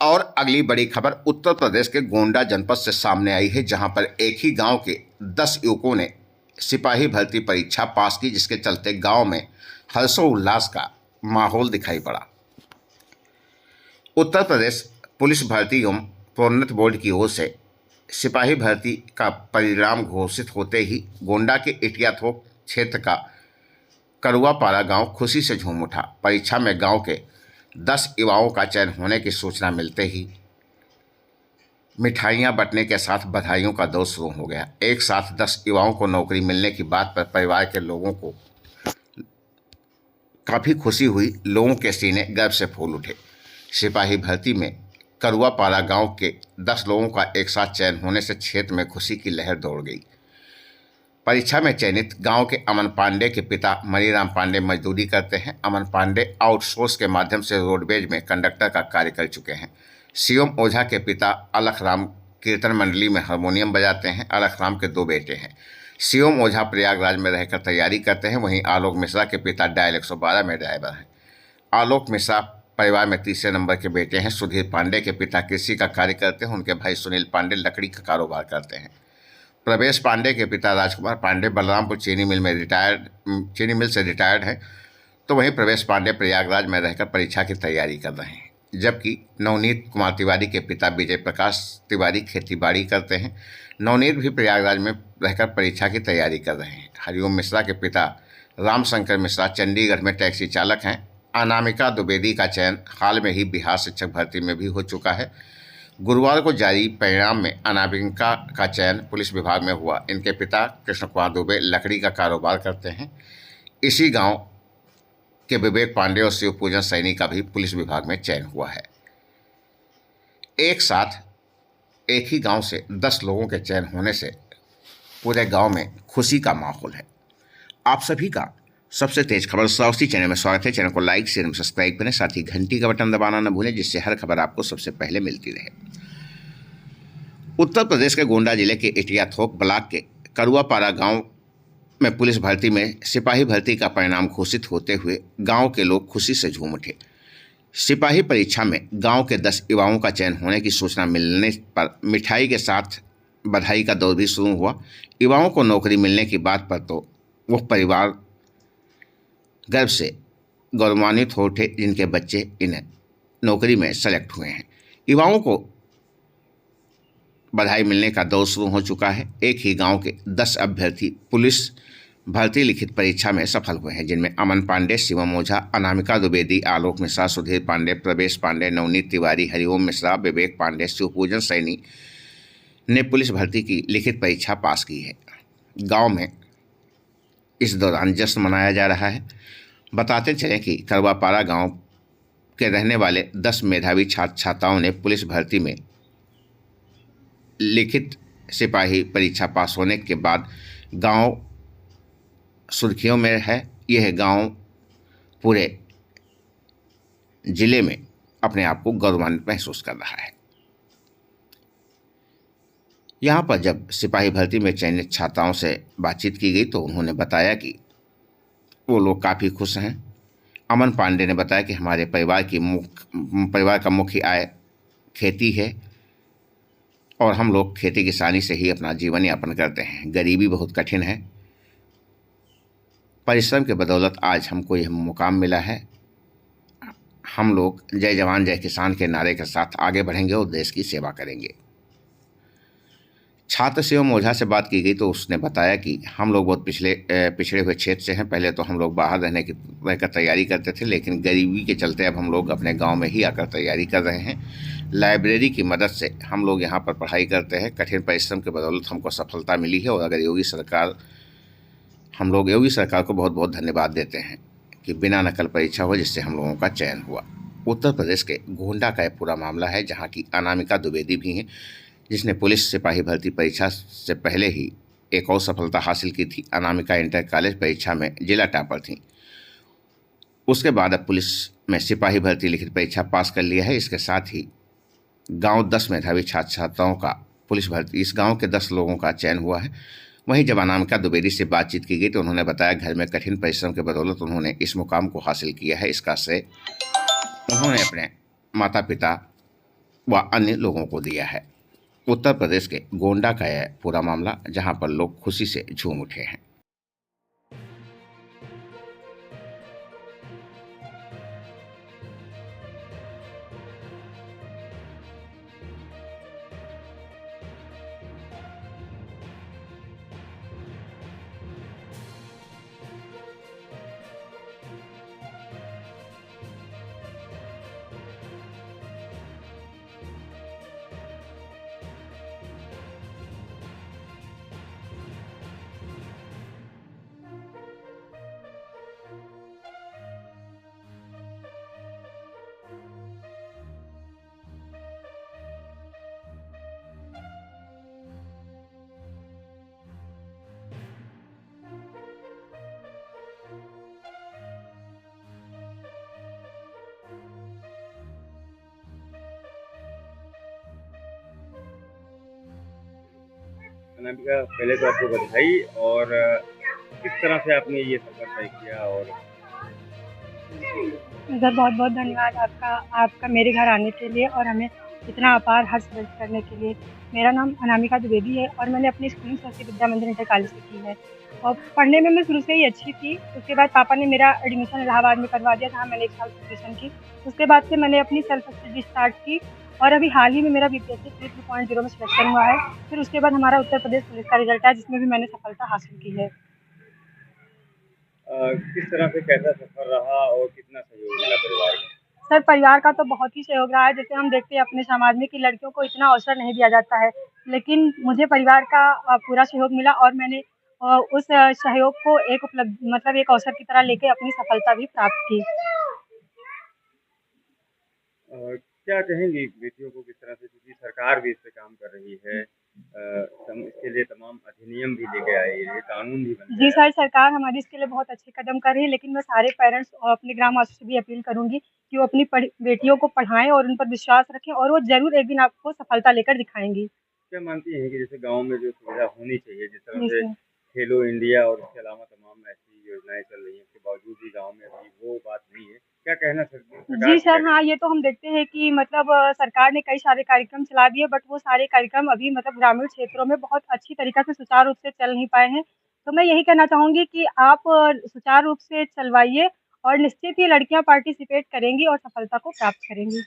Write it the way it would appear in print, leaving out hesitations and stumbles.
और अगली बड़ी खबर उत्तर प्रदेश के गोंडा जनपद से सामने आई है, जहां पर एक ही गांव के 10 युवकों ने सिपाही भर्ती परीक्षा पास की, जिसके चलते गांव में हर्षोल्लास का माहौल दिखाई पड़ा। उत्तर प्रदेश पुलिस भर्ती एवं प्रोन्नति बोर्ड की ओर से सिपाही भर्ती का परिणाम घोषित होते ही गोंडा के इटियाथोक क्षेत्र का करुआपारा गांव खुशी से झूम उठा। परीक्षा में गांव के 10 युवाओं का चयन होने की सूचना मिलते ही मिठाइयां बंटने के साथ बधाइयों का दौर शुरू हो गया। एक साथ 10 युवाओं को नौकरी मिलने की बात पर परिवार के लोगों को काफ़ी खुशी हुई। लोगों के सीने गर्व से फूल उठे। सिपाही भर्ती में करुआपारा गांव के 10 लोगों का एक साथ चयन होने से क्षेत्र में खुशी की लहर दौड़ गई। परीक्षा में चयनित गांव के अमन पांडे के पिता मणिराम पांडे मजदूरी करते हैं। अमन पांडे आउटसोर्स के माध्यम से रोडवेज में कंडक्टर का कार्य कर चुके हैं। शिवम ओझा के पिता अलख राम कीर्तन मंडली में हारमोनियम बजाते हैं। अलख राम के 2 बेटे हैं। शिवम ओझा प्रयागराज में रहकर तैयारी करते हैं। वहीं आलोक मिश्रा के पिता डायल 112 में ड्राइवर हैं। आलोक मिश्रा परिवार में तीसरे नंबर के बेटे हैं। सुधीर पांडे के पिता कृषि का कार्य करते हैं। उनके भाई सुनील पांडे लकड़ी का कारोबार करते हैं। प्रवेश पांडे के पिता राजकुमार पांडे बलरामपुर चीनी मिल से रिटायर्ड हैं। तो वहीं प्रवेश पांडे प्रयागराज में रहकर परीक्षा की तैयारी कर रहे हैं, जबकि नवनीत कुमार तिवारी के पिता विजय प्रकाश तिवारी खेतीबाड़ी करते हैं। नवनीत भी प्रयागराज में रहकर परीक्षा की तैयारी कर रहे हैं। हरिओम मिश्रा के पिता रामशंकर मिश्रा चंडीगढ़ में टैक्सी चालक हैं। अनामिका द्विवेदी का चयन हाल में ही बिहार शिक्षक भर्ती में भी हो चुका है। गुरुवार को जारी परिणाम में अनामिका का चयन पुलिस विभाग में हुआ। इनके पिता कृष्ण कुमार दुबे लकड़ी का कारोबार करते हैं। इसी गांव के विवेक पांडे और शिव पूजन सैनी का भी पुलिस विभाग में चयन हुआ है। एक साथ एक ही गांव से 10 लोगों के चयन होने से पूरे गांव में खुशी का माहौल है। आप सभी का सबसे तेज खबर साउथी चैनल में स्वागत है। चैनल को लाइक शेयर और सब्सक्राइब करें, साथ ही घंटी का बटन दबाना न भूलें, जिससे हर खबर आपको सबसे पहले मिलती रहे। उत्तर प्रदेश के गोंडा जिले के इटियाथोक ब्लॉक के करुआपारा गांव में पुलिस भर्ती में सिपाही भर्ती का परिणाम घोषित होते हुए गांव के लोग खुशी से झूम उठे। सिपाही परीक्षा में गांव के 10 युवाओं का चयन होने की सूचना मिलने पर मिठाई के साथ बधाई का दौर भी शुरू हुआ। युवाओं को नौकरी मिलने की बात पर तो वह परिवार गर्व से गौरवान्वित हो उठे, जिनके बच्चे इन नौकरी में सेलेक्ट हुए हैं। युवाओं को बधाई मिलने का दौर शुरू हो चुका है। एक ही गांव के 10 अभ्यर्थी पुलिस भर्ती लिखित परीक्षा में सफल हुए हैं, जिनमें अमन पांडे, शिवम ओझा, अनामिका द्विवेदी, आलोक मिश्रा, सुधीर पांडे, प्रवेश पांडे, नवनीत तिवारी, हरिओम मिश्रा, विवेक पांडे, शिवपूजन सैनी ने पुलिस भर्ती की लिखित परीक्षा पास की है। गाँव में इस दौरान जश्न मनाया जा रहा है। बताते चलें कि करुआपारा गांव के रहने वाले 10 मेधावी छात्र छात्राओं ने पुलिस भर्ती में लिखित सिपाही परीक्षा पास होने के बाद गांव सुर्खियों में है। यह गांव पूरे जिले में अपने आप को गौरवान्वित महसूस कर रहा है। यहाँ पर जब सिपाही भर्ती में चयनित छात्राओं से बातचीत की गई तो उन्होंने बताया कि वो लोग काफ़ी खुश हैं। अमन पांडे ने बताया कि हमारे परिवार का मुख्य आय खेती है और हम लोग खेती किसानी से ही अपना जीवन यापन करते हैं। गरीबी बहुत कठिन है। परिश्रम के बदौलत आज हमको यह मुकाम मिला है। हम लोग जय जवान जय किसान के नारे के साथ आगे बढ़ेंगे और देश की सेवा करेंगे। छात्र शिवम ओझा से बात की गई तो उसने बताया कि हम लोग बहुत पिछड़े हुए क्षेत्र से हैं। पहले तो हम लोग बाहर रहकर तैयारी करते थे, लेकिन गरीबी के चलते अब हम लोग अपने गांव में ही आकर तैयारी कर रहे हैं। लाइब्रेरी की मदद से हम लोग यहां पर पढ़ाई करते हैं। कठिन परिश्रम के बदौलत हमको सफलता मिली है और हम लोग योगी सरकार को बहुत बहुत धन्यवाद देते हैं कि बिना नकल परीक्षा हो जिससे हम लोगों का चयन हुआ। उत्तर प्रदेश के गोंडा का यह पूरा मामला है, जहाँ की अनामिका द्विवेदी भी हैं, जिसने पुलिस सिपाही भर्ती परीक्षा से पहले ही एक और सफलता हासिल की थी। अनामिका इंटर कॉलेज परीक्षा में जिला टॉपर थी। उसके बाद अब पुलिस में सिपाही भर्ती लिखित परीक्षा पास कर लिया है। इसके साथ ही गांव 10 मेधावी छात्र छात्राओं का पुलिस भर्ती इस गांव के 10 लोगों का चयन हुआ है। वहीं जब अनामिका द्विवेदी से बातचीत की गई तो उन्होंने बताया घर में कठिन परिश्रम के बदौलत उन्होंने इस मुकाम को हासिल किया है। इसका श्रेय उन्होंने अपने माता पिता व अन्य लोगों को दिया है। उत्तर प्रदेश के गोंडा का यह पूरा मामला, जहां पर लोग खुशी से झूम उठे हैं। अनामिका, पहले तो आपको बधाई। और किस तरह से आपने ये सफ़र तय किया? और सर बहुत बहुत धन्यवाद आपका आपका मेरे घर आने के लिए और हमें इतना अपार हर्ष व्यक्त करने के लिए। मेरा नाम अनामिका द्विवेदी है और मैंने अपनी स्कूलिंग सरस्वती विद्या मंदिर इंटर कॉलेज से की है और पढ़ने में मैं शुरू से ही अच्छी थी। उसके बाद पापा ने मेरा एडमिशन इलाहाबाद में करवा दिया, जहाँ मैंने 1 साल प्रिपरेशन की। उसके बाद से मैंने अपनी सेल्फ स्टडी स्टार्ट की और अभी हाल ही में मेरा बीपीएससी 3.0 में सिलेक्शन हुआ है। फिर उसके बाद हमारा उत्तर प्रदेश पुलिस का रिजल्ट आया, जिसमें भी मैंने सफलता हासिल की है। किस तरह से कैसा सफ़र रहा और कितना सहयोग मिला परिवार का? सर परिवार का तो बहुत ही सहयोग रहा है। जैसे हम देखते हैं अपने समाज में कि लड़कियों को इतना अवसर नहीं दिया जाता है, लेकिन मुझे परिवार का पूरा सहयोग मिला और मैंने उस सहयोग को एक उपलब्ध मतलब एक अवसर की तरह लेके अपनी सफलता भी प्राप्त की। क्या कहेंगी बेटियों को किस तरह से, क्योंकि सरकार भी इस पे काम कर रही है, इसके लिए तमाम अधिनियम भी लेके आई है, कानून भी बन जी गया है। सर, सरकार हमारी इसके लिए बहुत अच्छे कदम कर रही है, लेकिन मैं सारे पेरेंट्स और अपने ग्रामवासियों से भी अपील करूँगी कि वो अपनी बेटियों को पढ़ाएँ और उन पर विश्वास रखें और वो ज़रूर एक दिन आपको सफलता लेकर दिखाएँगी। क्या मानती हैं कि जैसे गाँव में जो सुविधा होनी चाहिए, जिस तरह जी से सर। खेलो इंडिया और इसके अलावा तमाम ऐसी योजनाएँ चल रही हैं, उसके बावजूद भी गाँव में अभी वो बात नहीं है। क्या कहना सरकार जी को क्या सर, कहना? हाँ, ये तो हम देखते हैं कि मतलब सरकार ने कई सारे कार्यक्रम चला दिए, बट वो सारे कार्यक्रम अभी मतलब ग्रामीण क्षेत्रों में बहुत अच्छी तरीक़ा से सुचारू रूप से चल नहीं पाए हैं। तो मैं यही कहना चाहूँगी कि आप सुचारू रूप से चलवाइए और निश्चित ही लड़कियाँ पार्टिसिपेट करेंगी और सफलता को प्राप्त करेंगी।